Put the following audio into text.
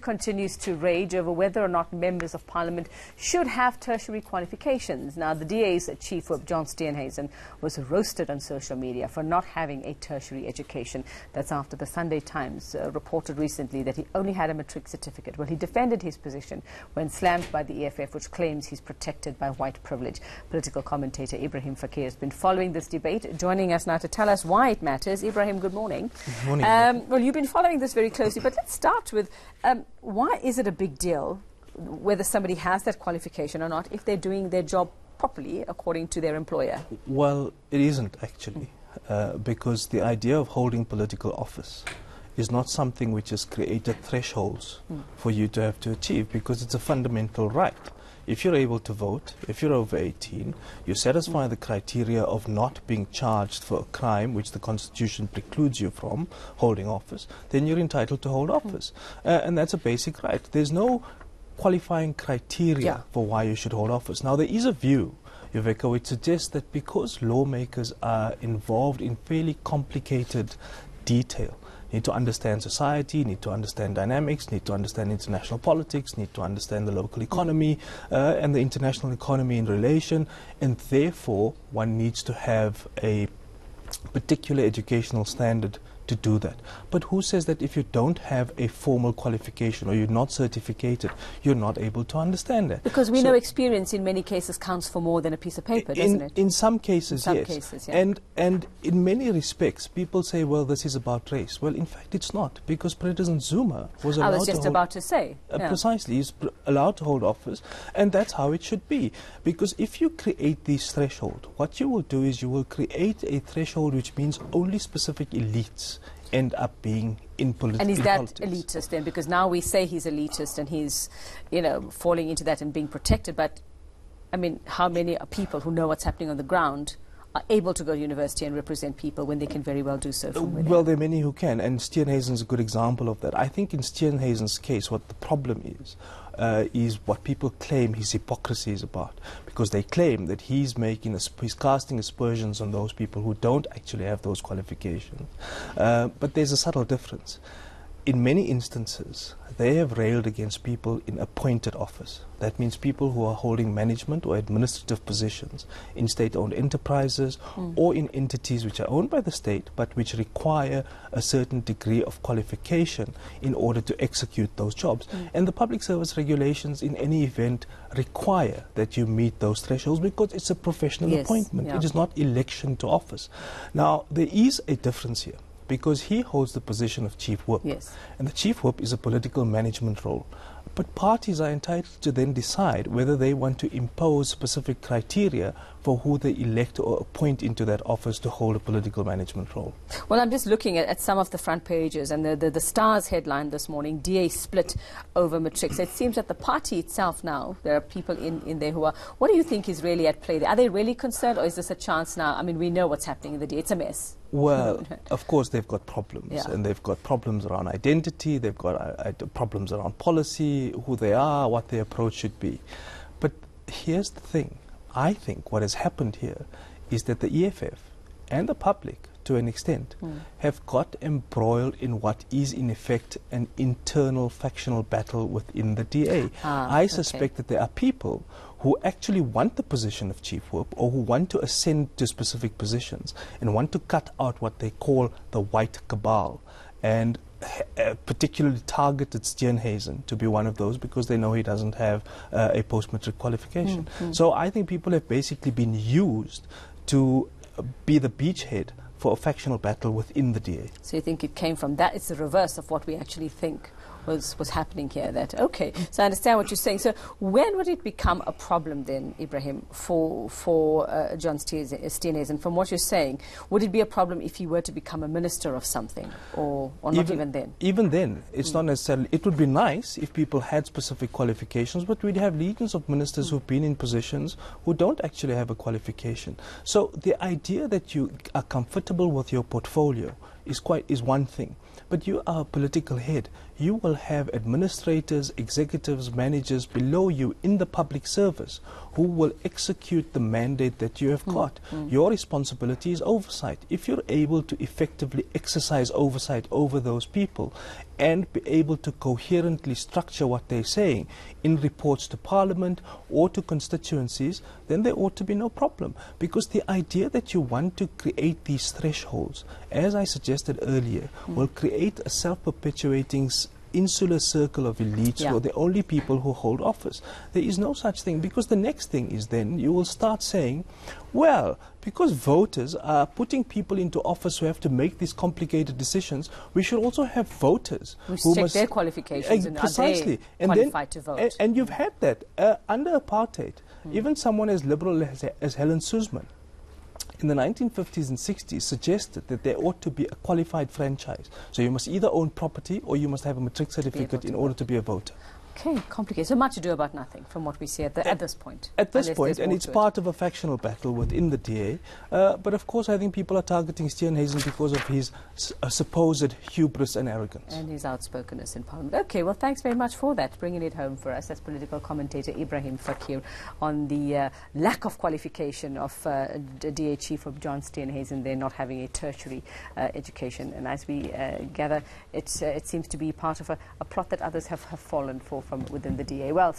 continues to rage over whether or not members of parliament should have tertiary qualifications. Now, the DA's chief whip, John Steenhuisen, was roasted on social media for not having a tertiary education. That's after the Sunday Times reported recently that he only had a matric certificate. Well, he defended his position when slammed by the EFF, which claims he's protected by white privilege. Political commentator Ebrahim Fakir has been following this debate. Joining us now to tell us why it matters. Ebrahim, good morning. Good morning. Well, you've been following this very closely, but let's start with why is it a big deal whether somebody has that qualification or not if they're doing their job properly according to their employer? Well, it isn't actually, because the idea of holding political office is not something which has created thresholds for you to have to achieve, because it's a fundamental right. If you're able to vote, if you're over 18, you satisfy the criteria of not being charged for a crime which the Constitution precludes you from holding office, then you're entitled to hold office. And that's a basic right. There's no qualifying criteria for why you should hold office. Now, there is a view, Yuveka, which suggests that because lawmakers are involved in fairly complicated detail, need to understand society, need to understand dynamics, need to understand international politics, need to understand the local economy and the international economy in relation, and therefore one needs to have a particular educational standard to do that. But who says that if you don't have a formal qualification or you're not certificated, you're not able to understand that? Because we know experience in many cases counts for more than a piece of paper, doesn't it? In some cases, in some yes. Cases, yeah. And in many respects, people say, well, this is about race. Well, in fact, it's not, because President Zuma was allowed to I was just about to say. Precisely, he's allowed to hold office, and that's how it should be. Because if you create these thresholds, what you will do is you will create a threshold which means only specific elites end up being in politics. And is that elitist then? Because now we say he's elitist and he's, you know, falling into that and being protected. But, I mean, how many people who know what's happening on the ground are able to go to university and represent people when they can very well do so from within? Well, there are many who can, and Steenhuisen's a good example of that. I think in Steenhuisen's case, what the problem is what people claim his hypocrisy is about, because they claim that he's casting aspersions on those people who don't actually have those qualifications. But there's a subtle difference. In many instances, they have railed against people in appointed office. That means people who are holding management or administrative positions in state-owned enterprises or in entities which are owned by the state but which require a certain degree of qualification in order to execute those jobs. And the public service regulations in any event require that you meet those thresholds because it's a professional appointment. It is not election to office. Now, there is a difference here, because he holds the position of chief whip. And the chief whip is a political management role. But parties are entitled to then decide whether they want to impose specific criteria for who they elect or appoint into that office to hold a political management role. Well, I'm just looking at some of the front pages, and the Star's headline this morning, DA split over matrics. It seems that the party itself now, there are people in there who are... What do you think is really at play there? Are they really concerned, or is this a chance now? I mean, we know what's happening in the DA. It's a mess. Well, of course they've got problems, and they've got problems around identity, they've got problems around policy, who they are, what their approach should be. But here's the thing. I think what has happened here is that the EFF and the public, to an extent, have got embroiled in what is in effect an internal factional battle within the DA. I suspect that there are people who actually want the position of chief whip, or who want to ascend to specific positions and want to cut out what they call the white cabal, and particularly targeted Steenhuisen to be one of those, because they know he doesn't have a post-matric qualification. So I think people have basically been used to be the beachhead for a factional battle within the DA. So you think it came from that? It's the reverse of what we actually think was happening here. That okay, so I understand what you're saying. So when would it become a problem then, Ebrahim, for John Steenhuisen? From what you're saying, would it be a problem if he were to become a minister of something, or not even then? Even then, it's not necessarily. It would be nice if people had specific qualifications, but we'd have legions of ministers who've been in positions who don't actually have a qualification. So the idea that you are comfortable with your portfolio is one thing, but you are a political head. you will have administrators, executives, managers below you in the public service who will execute the mandate that you have got. Your responsibility is oversight. If you're able to effectively exercise oversight over those people and be able to coherently structure what they're saying in reports to Parliament or to constituencies, then there ought to be no problem. Because the idea that you want to create these thresholds, as I suggested earlier, will create a self-perpetuating insular circle of elites who are the only people who hold office. There is no such thing, because the next thing is then you will start saying, well, because voters are putting people into office who have to make these complicated decisions, we should also have voters who must check their qualifications and precisely. are they qualified to vote. And you've had that under apartheid. Even someone as liberal as Helen Suzman in the 1950s and 60s suggested that there ought to be a qualified franchise. So you must either own property or you must have a matric certificate in order to be a voter. Okay, complicated. So much ado about nothing from what we see at this point. At this point, and it's part of a factional battle within the DA. But of course, I think people are targeting Steenhuisen because of his supposed hubris and arrogance. And his outspokenness in Parliament. Okay, well, thanks very much for that, bringing it home for us. That's political commentator Ebrahim Fakir on the lack of qualification of DA Chief of John Steenhuisen, there not having a tertiary education. And as we gather, it seems to be part of a plot that others have fallen for from within the DA. Well,